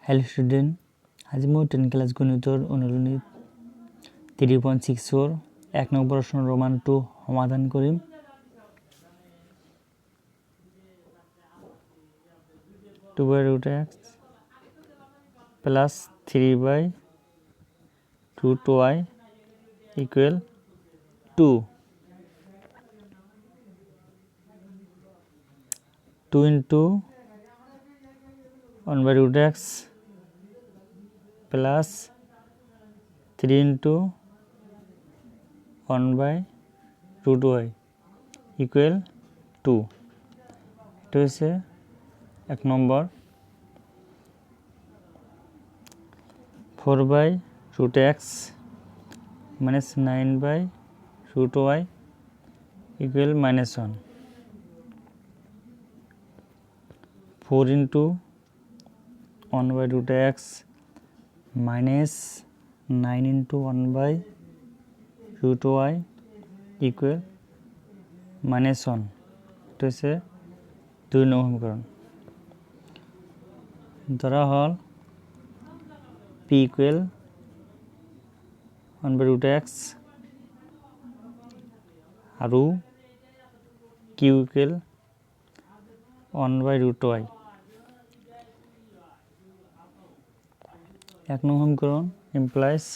Hello student, আজি মই 10 class গণিতৰ অনুৰণী 3.64 এক নম্বৰ প্ৰশ্নৰ ৰোমানটো সমাধান কৰিম। Two by root X plus 3 by root Y equal 2 into 1 by root x plus 3 into 1 by root y equal 2 এটা হচ্ছে এক নম্বর। 4 by root x minus 9 by root y equal minus 1 4 into 1 by root x minus 9 into 1 by root y equal minus 1 এটা হচ্ছে 2 নং সমীকরণ। ধরা হল p equal 1 by root x আৰু q equal 1 by root y। এক নং সমীকরণ implies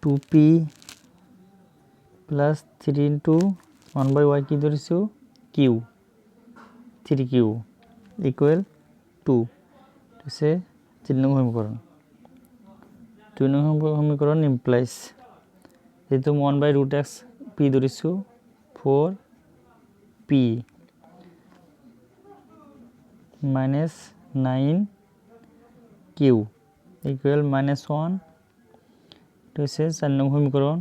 two P plus 3 into 1 by y কি ধরেছো কিউ 3q ইকুয়াল 2 হচ্ছে 3 নং সমীকরণ। 2 নং সমীকরণ implies যেহেতু 1 by root x p ধরেছো 4p minus 9q equal minus 1 এটা হচ্ছে 4 নং সমীকরণ।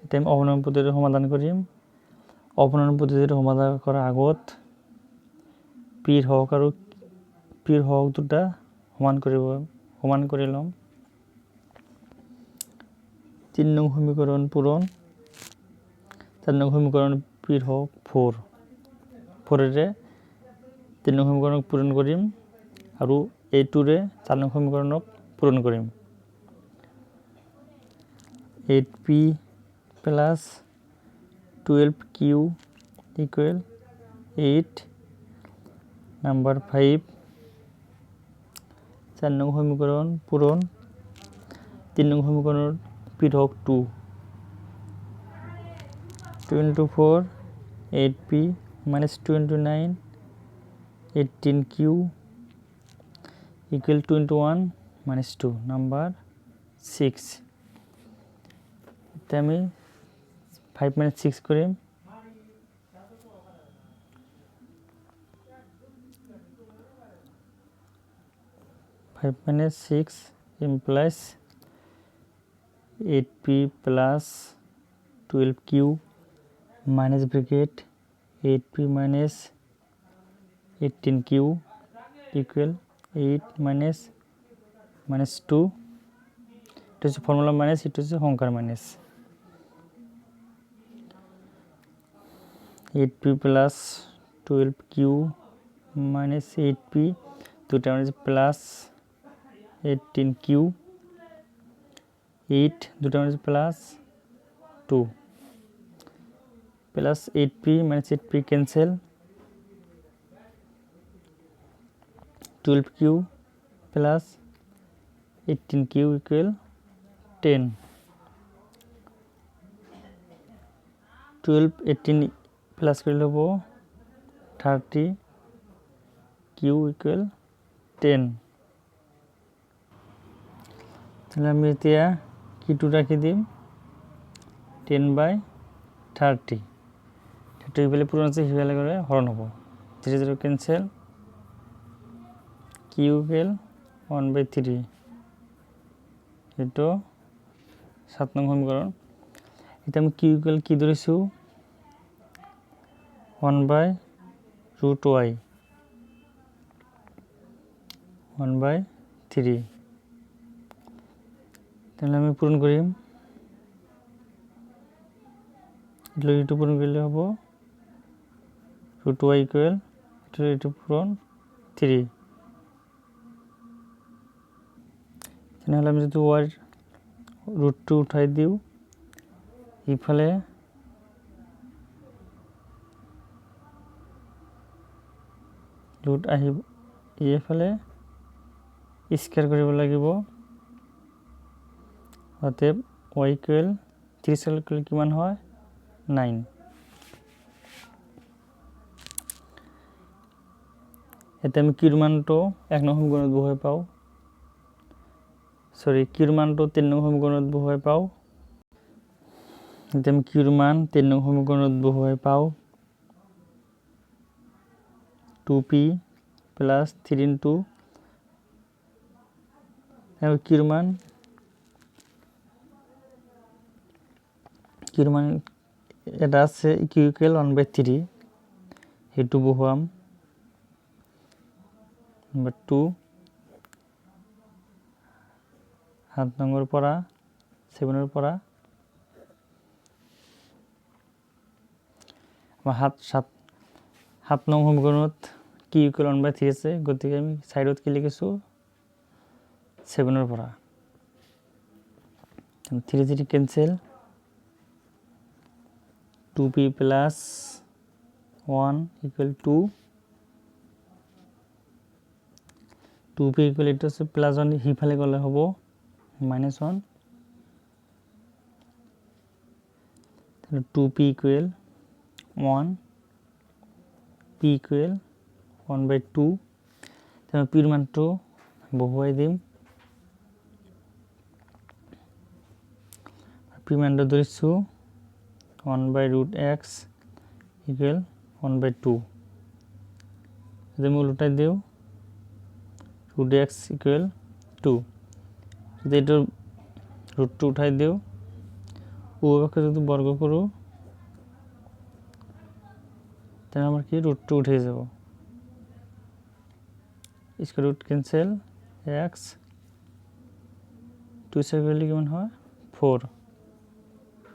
এটা আমি অপনয়ন পদ্ধতিতে সমাধান কৰিম। অপনয়ন পদ্ধতিতে সমাধান কৰাৰ আগত পিৰ হওক আৰু পিৰ হওক দুটা সমান কৰি লম। 3 নং সমীকরণ পূরণ। 4 নং সমীকরণ পির হওক 4 4রে 3 নং সমীকরণ পূরণ কৰিম আৰু এই 2ৰে 4 নং সমীকৰণক পূরণ কৰিম। 8p plus 12q equal 8 number 5 4 নং সমীকরণ পূরণ। 3 নং সমীকরণৰ পির হওক 2 2 into 4 8p minus 2 into 9 18q equal 2 into 1 minus 2 number 6। এটা আমি 5 minus 6 করিম। 5 minus 6 implies 8p plus 12q minus bracket 8p minus 18q equal 8 minus 2 এটা হচ্ছে ফর্মুলা মাইনাস, এটা হচ্ছে সংখ্যার minus. 8p plus 12q minus 8p দুটা মানে প্লাস 18q 8 দুটা মানে plus 2 plus 8p minus 8p cancel 12q plus 18q equal 10 12 18 plus করে লব 30q equal 10। তাহলে আমি এতিয়া কি2 রাখি দিম 10 by 30 এটা ইফালে পূরণ আছে ইফালে করে হরণ হবো 0 0 ক্যান্সেল q equal 1 by 3 এটা 7 নং সমীকরণ। এটা আমি q equal কি ধরেছো 1 by root y 1 by 3 তাহলে আমি পূরণ করি এটা পূরণ করলে হবো √y ইকুয়াল এটা পূরণ 3। তাহলে আমি যদি y √2 উঠাই দিও ইফালে ৰুট আহিব এইফালে স্কয়ার কৰিব লাগিব অতএব y ইকুয়াল 3 স্কয়ার করলে কিমান হয় 9। এতে আমি কিউর মানটো 1 নং সমীকৰণত বহুৱাই পাওঁ কিউর মানটো 3 নং সমীকৰণত বহুৱাই পাওঁ এতে আমি কিউর মান 3 নং সমীকৰণত বহুৱাই পাওঁ 2p প্লাস 3 ইনটু এবং কিউর মান এটা আছে কিউ ইকুয়াল 1/3 হেতু বহুৱাম নাম্বার 2 7 নম্বর পৰা 7 এর পৰা সাত নং সমীকৰণত কিউ ইকুয়াল 1/3 আছে গতিকে আমি সাইডত কি লিখিছো 7 এর পৰা 3 cancel 2p plus 1 equal to 2p equal to plus 1 হিফালে গলে হবো -1 তাহলে 2p equal 1 p equal 1/2 তাহলে p এর মানটো বহুৱাই দিম p মানটো ধৰিছো 1/√x equal 1/2 যদি আমি উল্টাই দিও √x equal 2 যদি এটা √2 উঠাই দিও উভয়কে যদি বর্গ করো তাহলে আমার কি √2 উঠে যাব square root cancel x 2 square করলে কেমন হয় 4